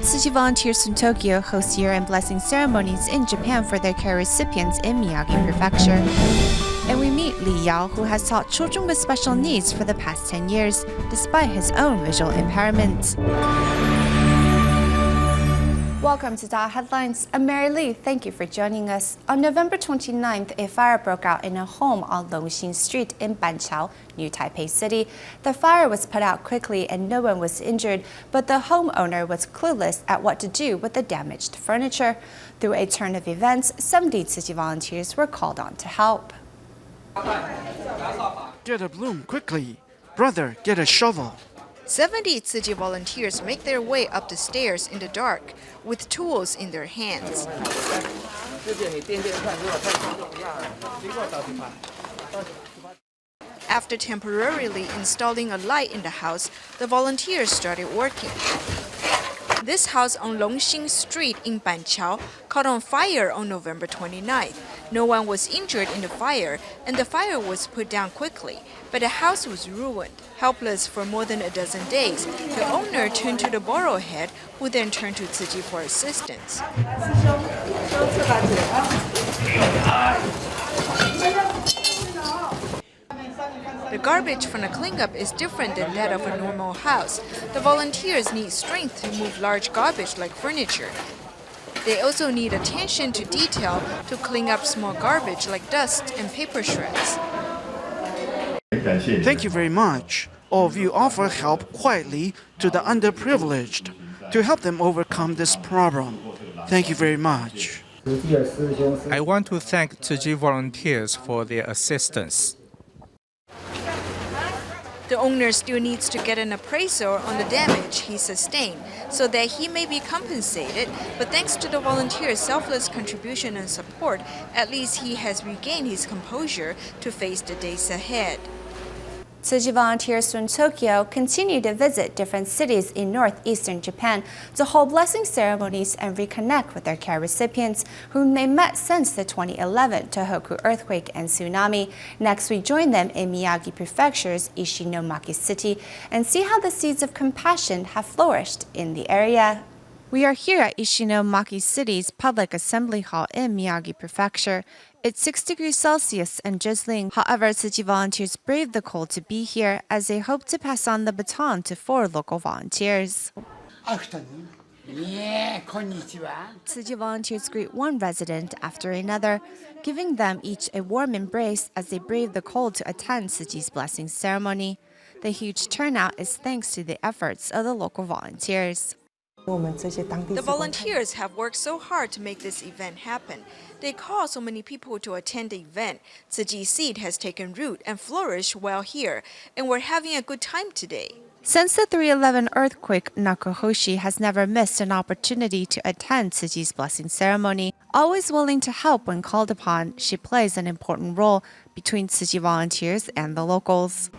Tzu Chi volunteers from Tokyo host year-end blessing ceremonies in Japan for their care recipients in Miyagi Prefecture. And we meet Li Yao, who has taught children with special needs for the past 10 years, despite his own visual impairment. Welcome to DaAi Headlines. I'm Mary Lee. Thank you for joining us. On November 29th, a fire broke out in a home on Longxing Street in Banqiao, New Taipei City. The fire was put out quickly and no one was injured, but the homeowner was clueless at what to do with the damaged furniture. Through a turn of events, 70 Tzu Chi volunteers were called on to help. Get a broom quickly. Brother, get a shovel. 70 Tzu Chi volunteers make their way up the stairs in the dark with tools in their hands. After temporarily installing a light in the house, the volunteers started working. This house on Longxing Street in Banqiao caught on fire on November 29th. No one was injured in the fire, and the fire was put down quickly. But the house was ruined. Helpless for more than a dozen days, the owner turned to the borrow head, who then turned to Tzu Chi for assistance. The garbage from the cleanup is different than that of a normal house. The volunteers need strength to move large garbage like furniture. They also need attention to detail to clean up small garbage like dust and paper shreds. Thank you very much. All of you offer help quietly to the underprivileged to help them overcome this problem. Thank you very much. I want to thank Tzu Chi volunteers for their assistance. The owner still needs to get an appraisal on the damage he sustained so that he may be compensated, but thanks to the volunteers' selfless contribution and support, at least he has regained his composure to face the days ahead. Tzu Chi volunteers from Tokyo continue to visit different cities in northeastern Japan to hold blessing ceremonies and reconnect with their care recipients, whom they met since the 2011 Tohoku earthquake and tsunami. Next, we join them in Miyagi Prefecture's Ishinomaki City and see how the seeds of compassion have flourished in the area. We are here at Ishinomaki City's Public Assembly Hall in Miyagi Prefecture. It's 6 degrees Celsius and drizzling. However, Tzu Chi volunteers braved the cold to be here as they hope to pass on the baton to 4 local volunteers. Tzu Chi volunteers greet one resident after another, giving them each a warm embrace as they brave the cold to attend Tzu Chi's blessing ceremony. The huge turnout is thanks to the efforts of the local volunteers. The volunteers have worked so hard to make this event happen. They call so many people to attend the event. Tzu Chi's seed has taken root and flourished well here, and we're having a good time today. Since the 3/11 earthquake, Nakohoshi has never missed an opportunity to attend Tzu Chi's blessing ceremony. Always willing to help when called upon, she plays an important role between Tzu Chi volunteers and the locals.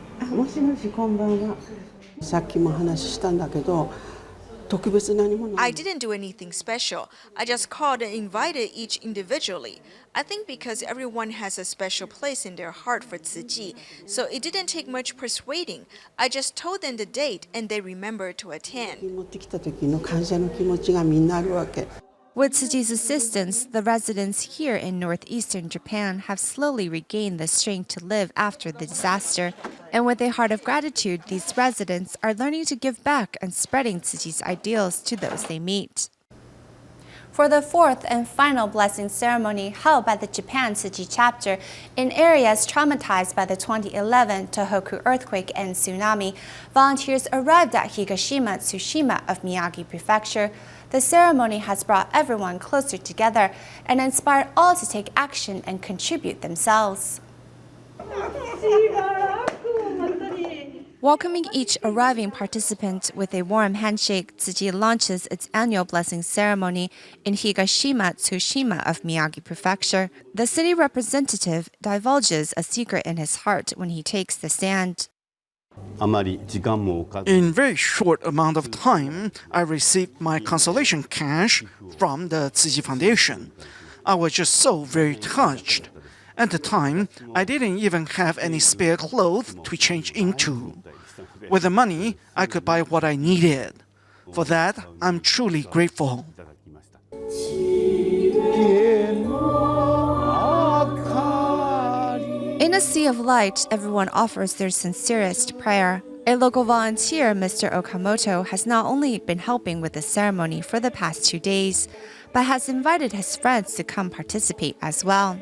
I didn't do anything special. I just called and invited each individually. I think because everyone has a special place in their heart for Tzu Chi, so it didn't take much persuading. I just told them the date and they remembered to attend. With Tzu Chi's assistance, the residents here in northeastern Japan have slowly regained the strength to live after the disaster. And with a heart of gratitude, these residents are learning to give back and spreading Tzu Chi's ideals to those they meet. For the 4th and final blessing ceremony held by the Japan Tzu Chi chapter in areas traumatized by the 2011 Tohoku earthquake and tsunami, volunteers arrived at Higashima Tsushima of Miyagi Prefecture. The ceremony has brought everyone closer together and inspired all to take action and contribute themselves. Welcoming each arriving participant with a warm handshake, Tzu Chi launches its annual blessing ceremony in Higashima Tsushima of Miyagi Prefecture. The city representative divulges a secret in his heart when he takes the stand. In very short amount of time, I received my consolation cash from the Tzu Chi Foundation. I was just so very touched. At the time, I didn't even have any spare clothes to change into. With the money, I could buy what I needed. For that, I'm truly grateful. In a sea of light, everyone offers their sincerest prayer. A local volunteer, Mr. Okamoto, has not only been helping with the ceremony for the past 2 days, but has invited his friends to come participate as well.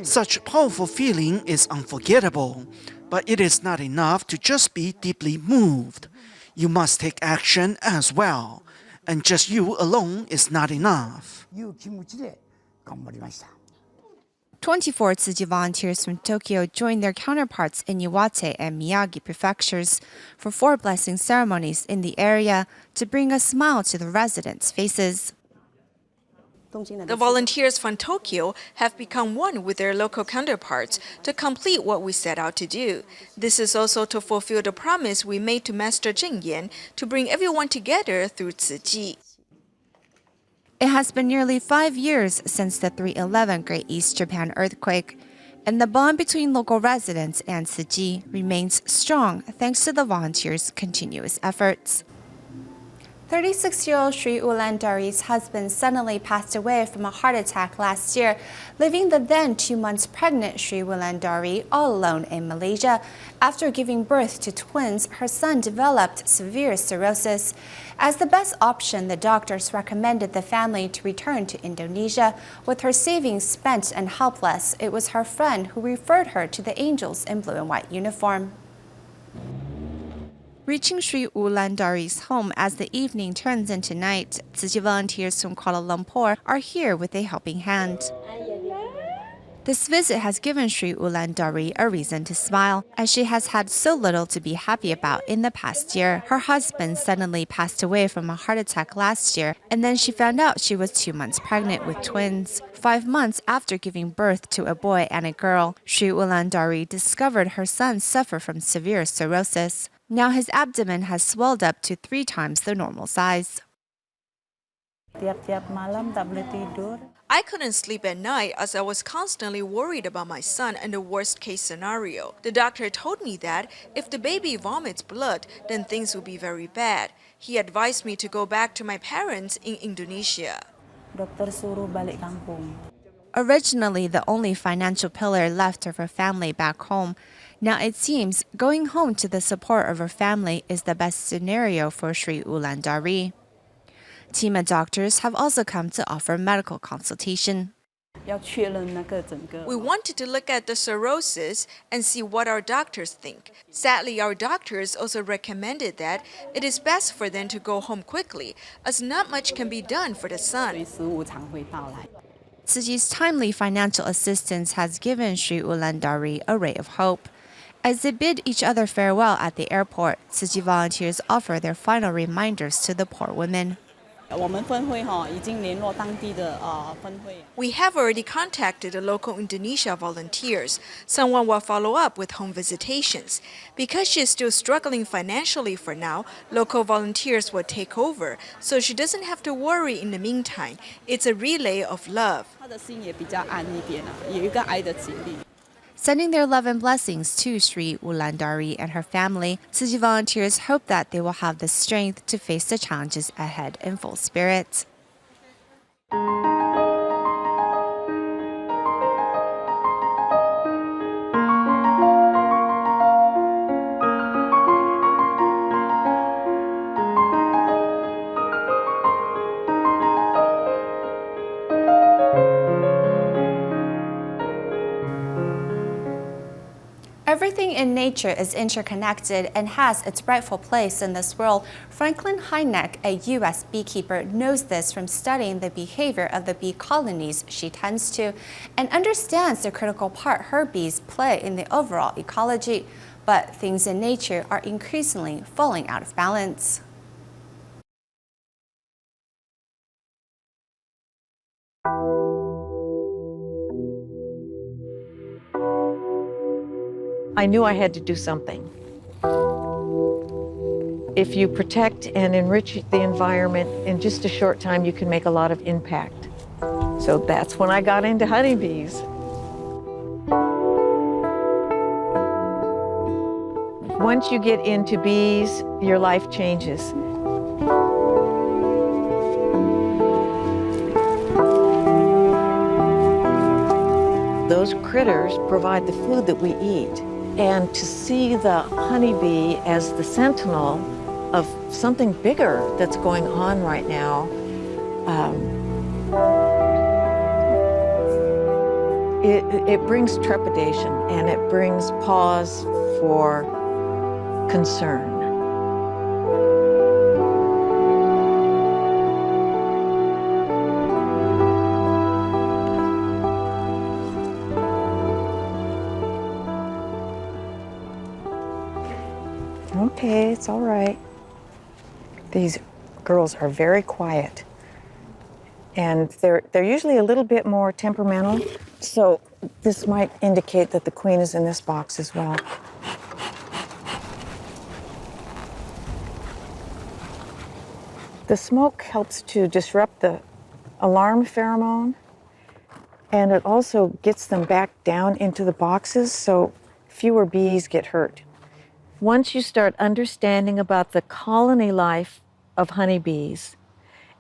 Such powerful feeling is unforgettable, but it is not enough to just be deeply moved. You must take action as well, and just you alone is not enough. 24 Tzu Chi volunteers from Tokyo joined their counterparts in Iwate and Miyagi Prefectures for 4 blessing ceremonies in the area to bring a smile to the residents' faces. The volunteers from Tokyo have become one with their local counterparts to complete what we set out to do. This is also to fulfill the promise we made to Master Zheng Yan to bring everyone together through Tzu Chi. It has been nearly 5 years since the 3/11 Great East Japan earthquake, and the bond between local residents and Tzu Chi remains strong thanks to the volunteers' continuous efforts. 36-year-old Sri Ulandari's husband suddenly passed away from a heart attack last year, leaving the then 2 months pregnant Sri Ulandari all alone in Malaysia. After giving birth to twins, her son developed severe cirrhosis. As the best option, the doctors recommended the family to return to Indonesia. With her savings spent and helpless, it was her friend who referred her to the angels in blue and white uniform. Reaching Sri Ulandari's home as the evening turns into night, Tzu Chi volunteers from Kuala Lumpur are here with a helping hand. This visit has given Sri Ulandari a reason to smile, as she has had so little to be happy about in the past year. Her husband suddenly passed away from a heart attack last year, and then she found out she was 2 months pregnant with twins. 5 months after giving birth to a boy and a girl, Sri Ulandari discovered her son suffered from severe cirrhosis. Now his abdomen has swelled up to 3 times the normal size. I couldn't sleep at night as I was constantly worried about my son and the worst-case scenario. The doctor told me that if the baby vomits blood, then things will be very bad. He advised me to go back to my parents in Indonesia. Originally the only financial pillar left of her family back home, now it seems going home to the support of her family is the best scenario for Sri Ulandari. Team of doctors have also come to offer medical consultation. We wanted to look at the cirrhosis and see what our doctors think. Sadly, our doctors also recommended that it is best for them to go home quickly, as not much can be done for the son. Tzu Chi's timely financial assistance has given Sri Ulandari a ray of hope. As they bid each other farewell at the airport, Tzu Chi volunteers offer their final reminders to the poor women. We have already contacted the local Indonesia volunteers. Someone will follow up with home visitations. Because she is still struggling financially for now, local volunteers will take over, so she doesn't have to worry in the meantime. It's a relay of love. Sending their love and blessings to Sri Ulandari and her family, Tzu Chi volunteers hope that they will have the strength to face the challenges ahead in full spirit. Everything in nature is interconnected and has its rightful place in this world. Franklin Hynek, a U.S. beekeeper, knows this from studying the behavior of the bee colonies she tends to and understands the critical part her bees play in the overall ecology. But things in nature are increasingly falling out of balance. I knew I had to do something. If you protect and enrich the environment, in just a short time you can make a lot of impact. So that's when I got into honeybees. Once you get into bees, your life changes. Those critters provide the food that we eat. And to see the honeybee as the sentinel of something bigger that's going on right now, it brings trepidation and it brings pause for concern. Okay, it's all right. These girls are very quiet. And they're usually a little bit more temperamental, so this might indicate that the queen is in this box as well. The smoke helps to disrupt the alarm pheromone, and it also gets them back down into the boxes so fewer bees get hurt. Once you start understanding about the colony life of honeybees,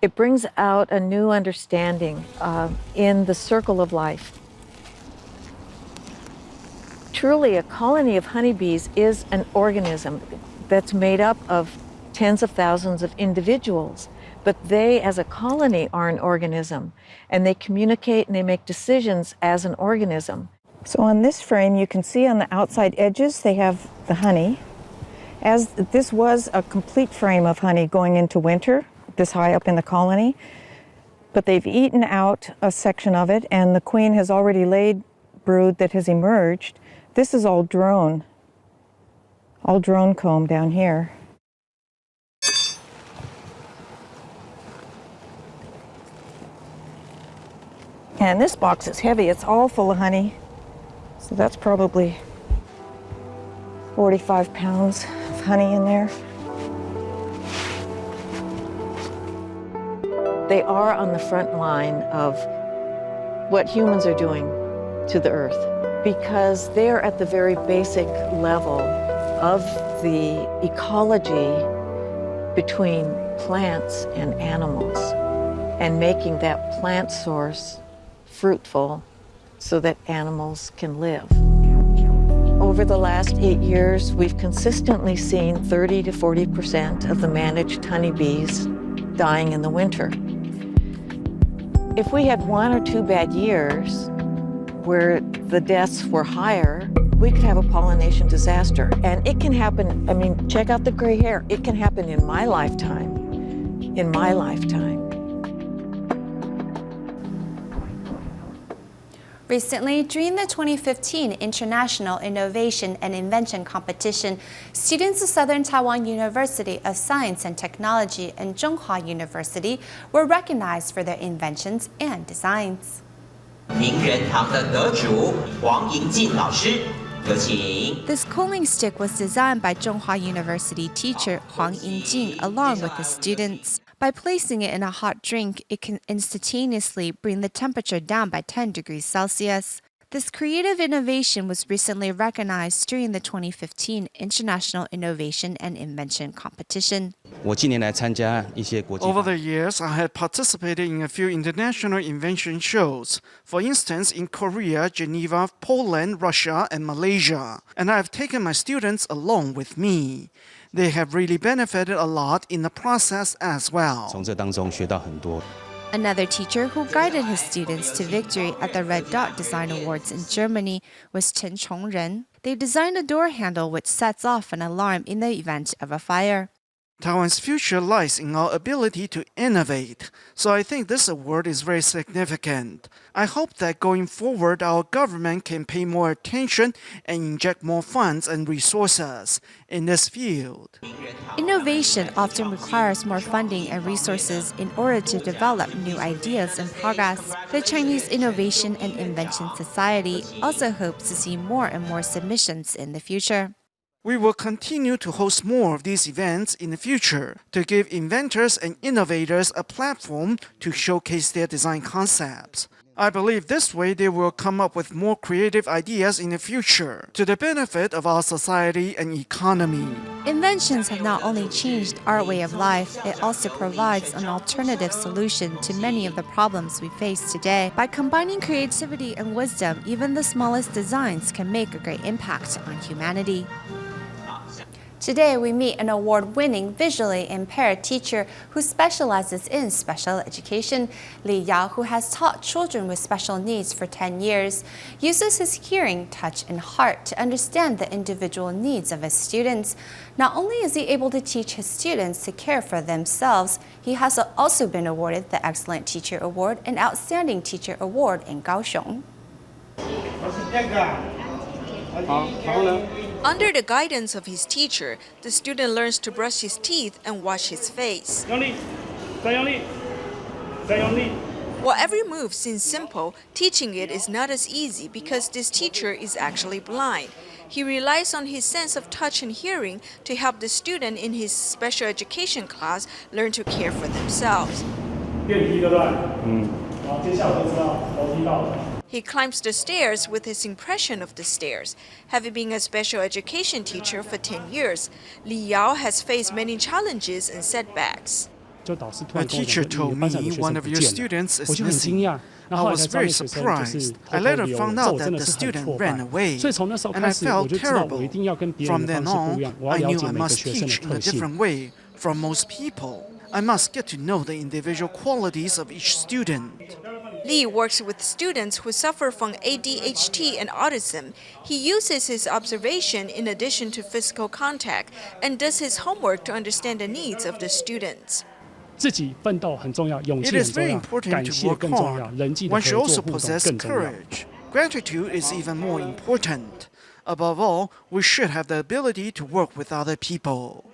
it brings out a new understanding in the circle of life. Truly, a colony of honeybees is an organism that's made up of tens of thousands of individuals, but they, as a colony, are an organism, and they communicate and they make decisions as an organism. So on this frame, you can see on the outside edges, they have the honey. As this was a complete frame of honey going into winter, this high up in the colony, but they've eaten out a section of it, and the queen has already laid brood that has emerged. This is all drone comb down here. And this box is heavy. It's all full of honey, so that's probably 45 pounds of honey in there. They are on the front line of what humans are doing to the earth because they are at the very basic level of the ecology between plants and animals and making that plant source fruitful so that animals can live. Over the last 8 years, we've consistently seen 30 to 40% of the managed honeybees dying in the winter. If we had 1 or 2 bad years where the deaths were higher, we could have a pollination disaster. And it can happen, I mean, check out the gray hair. It can happen in my lifetime. In my lifetime. Recently, during the 2015 International Innovation and Invention Competition, students of Southern Taiwan University of Science and Technology and Zhonghua University were recognized for their inventions and designs. 名人堂的得主黄银进老师，有请。 This cooling stick was designed by Zhonghua University teacher Huang Yingjing along with his students. By placing it in a hot drink, it can instantaneously bring the temperature down by 10 degrees Celsius. This creative innovation was recently recognized during the 2015 International Innovation and Invention Competition. Over the years, I had participated in a few international invention shows. For instance, in Korea, Geneva, Poland, Russia, and Malaysia. And I have taken my students along with me. They have really benefited a lot in the process as well. Another teacher who guided his students to victory at the Red Dot Design Awards in Germany was Chen Chongren. They designed a door handle which sets off an alarm in the event of a fire. Taiwan's future lies in our ability to innovate, so I think this award is very significant. I hope that going forward our government can pay more attention and inject more funds and resources in this field. Innovation often requires more funding and resources in order to develop new ideas and progress. The Chinese Innovation and Invention Society also hopes to see more and more submissions in the future. We will continue to host more of these events in the future to give inventors and innovators a platform to showcase their design concepts. I believe this way they will come up with more creative ideas in the future to the benefit of our society and economy. Inventions have not only changed our way of life, it also provides an alternative solution to many of the problems we face today. By combining creativity and wisdom, even the smallest designs can make a great impact on humanity. Today, we meet an award-winning visually impaired teacher who specializes in special education. Li Yao, who has taught children with special needs for 10 years, uses his hearing, touch, and heart to understand the individual needs of his students. Not only is he able to teach his students to care for themselves, he has also been awarded the Excellent Teacher Award and Outstanding Teacher Award in Kaohsiung. Under the guidance of his teacher, the student learns to brush his teeth and wash his face. While every move seems simple, teaching it is not as easy because this teacher is actually blind. He relies on his sense of touch and hearing to help the student in his special education class learn to care for themselves. He climbs the stairs with his impression of the stairs. Having been a special education teacher for 10 years, Li Yao has faced many challenges and setbacks. A teacher told me one of your students is missing. I was very surprised. I later found out that the student ran away, and I felt terrible. From then on, I knew I must teach in a different way from most people. I must get to know the individual qualities of each student. Li works with students who suffer from ADHD and autism. He uses his observation in addition to physical contact and does his homework to understand the needs of the students. It is very important to work hard. One should also possess courage. Gratitude is even more important. Above all, we should have the ability to work with other people.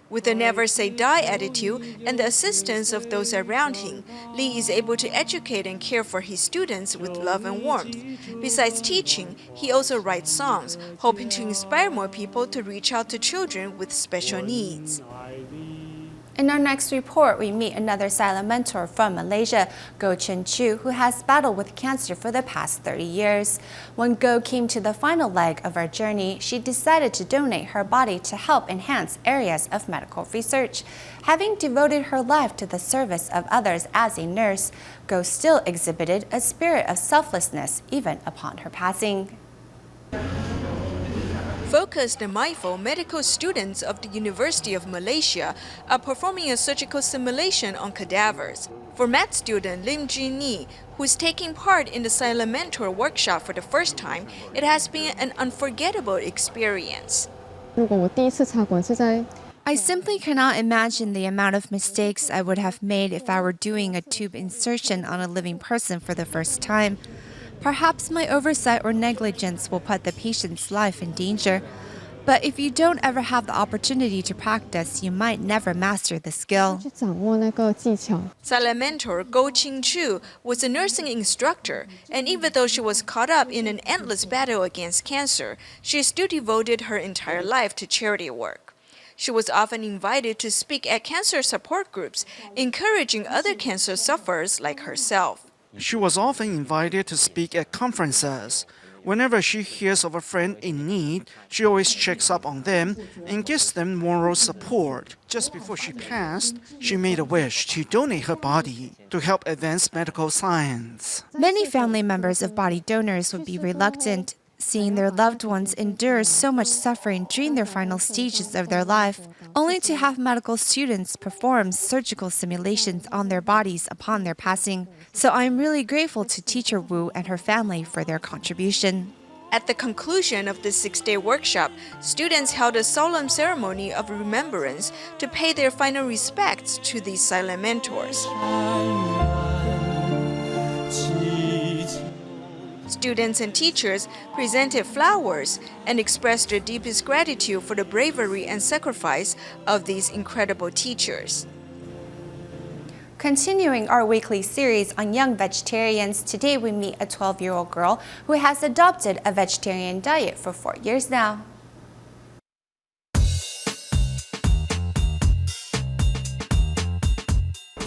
With a never say die attitude and the assistance of those around him, Li is able to educate and care for his students with love and warmth. Besides teaching, he also writes songs, hoping to inspire more people to reach out to children with special needs. In our next report, we meet another silent mentor from Malaysia, Go Chen Chu, who has battled with cancer for the past 30 years. When Go came to the final leg of our journey, she decided to donate her body to help enhance areas of medical research. Having devoted her life to the service of others as a nurse, Go still exhibited a spirit of selflessness even upon her passing. Focused and mindful medical students of the University of Malaysia are performing a surgical simulation on cadavers. For med student Lim Jin-ni, who is taking part in the silent mentor workshop for the first time, it has been an unforgettable experience. I simply cannot imagine the amount of mistakes I would have made if I were doing a tube insertion on a living person for the first time. Perhaps my oversight or negligence will put the patient's life in danger. But if you don't ever have the opportunity to practice, you might never master the skill. Silent mentor Go Ching Chu was a nursing instructor, and even though she was caught up in an endless battle against cancer, she still devoted her entire life to charity work. She was often invited to speak at cancer support groups, encouraging other cancer sufferers like herself. She was often invited to speak at conferences. Whenever she hears of a friend in need, she always checks up on them and gives them moral support. Just before she passed, she made a wish to donate her body to help advance medical science. Many family members of body donors would be reluctant, seeing their loved ones endure so much suffering during their final stages of their life, only to have medical students perform surgical simulations on their bodies upon their passing. So I am really grateful to Teacher Wu and her family for their contribution. At the conclusion of the 6-day workshop, students held a solemn ceremony of remembrance to pay their final respects to these silent mentors. Students and teachers presented flowers and expressed their deepest gratitude for the bravery and sacrifice of these incredible teachers. Continuing our weekly series on young vegetarians, today we meet a 12-year-old girl who has adopted a vegetarian diet for 4 years now.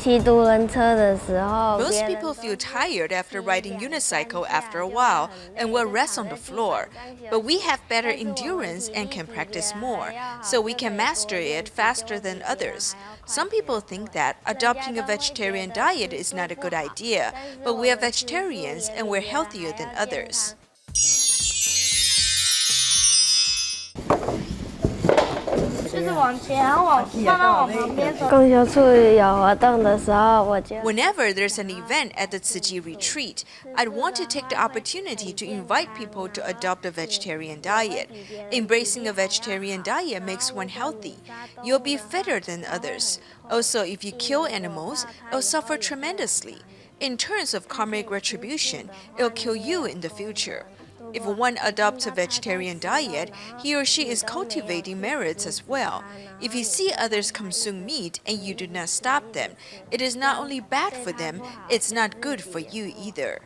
骑独轮车的时候， Most people feel tired after riding unicycle after a while and will rest on the floor. But we have better endurance and can practice more, so we can master it faster than others. Some people think that adopting a vegetarian diet is not a good idea, but we are vegetarians and we're healthier than others. Whenever there's an event at the Tzu Chi retreat, I'd want to take the opportunity to invite people to adopt a vegetarian diet. Embracing a vegetarian diet makes one healthy. You'll be fitter than others. Also, if you kill animals, it'll suffer tremendously. In terms of karmic retribution, it'll kill you in the future. If one adopts a vegetarian diet, he or she is cultivating merits as well. If you see others consume meat and you do not stop them, it is not only bad for them, it's not good for you either.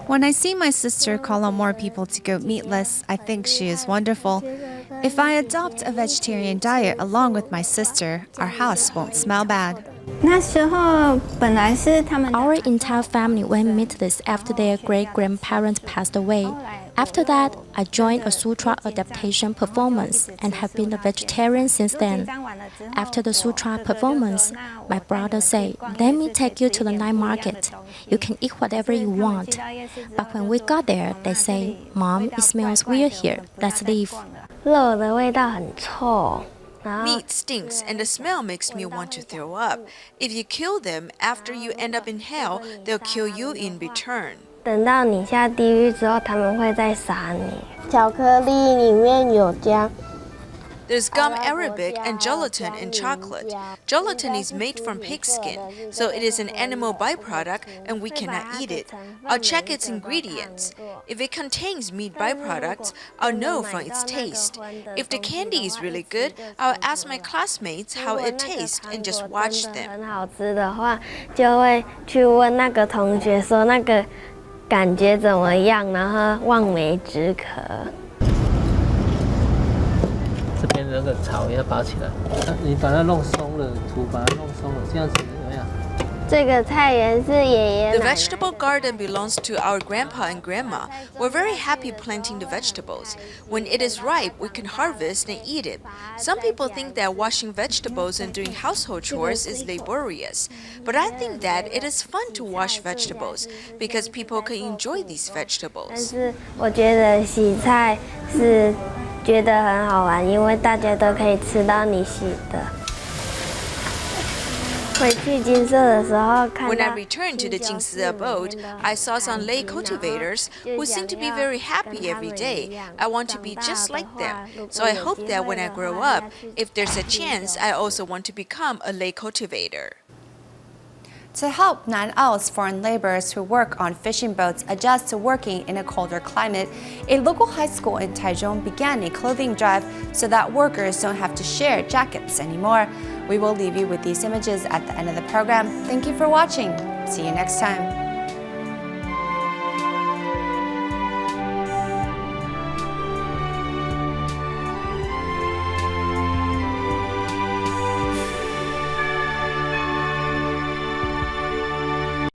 When I see my sister call on more people to go meatless, I think she is wonderful. If I adopt a vegetarian diet along with my sister, our house won't smell bad. Our entire family went meatless after their great-grandparents passed away. After that, I joined a sutra adaptation performance and have been a vegetarian since then. After the sutra performance, my brother said, "Let me take you to the night market. You can eat whatever you want." But when we got there, they say, "Mom, it smells weird here. Let's leave." Meat stinks and the smell makes me want to throw up. If you kill them after you end up in hell, they'll kill you in return. 等到你下地狱之后，他们会再杀你。巧克力里面有加 There's gum arabic and gelatin in chocolate. Gelatin is made from pig skin, so it is an animal byproduct and we cannot eat it. I'll check its ingredients. If it contains meat byproducts, I'll know from its taste. If the candy is really good, I'll ask my classmates how it tastes and just watch them. 很好吃的话，就会去问那个同学说那个感觉怎么样，然后望梅止渴。这边那个草要拔起来，你把它弄松了，土把它弄松了，这样子怎么样？这个菜园是爷爷 The 奶奶 vegetable garden belongs to our grandpa and grandma. We're very happy planting the vegetables. When it is ripe, we can harvest and eat it. Some people think that washing vegetables and doing household chores is laborious. But I think that it is fun to wash vegetables because people can enjoy these 但 vegetables. 是我觉得洗菜是觉得很好玩，因为大家都可以吃到你洗的。回去金色的时候看 When I 到 returned to the Jingsi abode, I saw some lay cultivators who seem to be very happy every day. I want to be just like them. So I hope that when I grow up, if there's a chance, I also want to become a lay cultivator. To help Night Owl's foreign laborers who work on fishing boats adjust to working in a colder climate, a local high school in Taichung began a clothing drive so that workers don't have to share jackets anymore. We will leave you with these images at the end of the program. Thank you for watching. See you next time.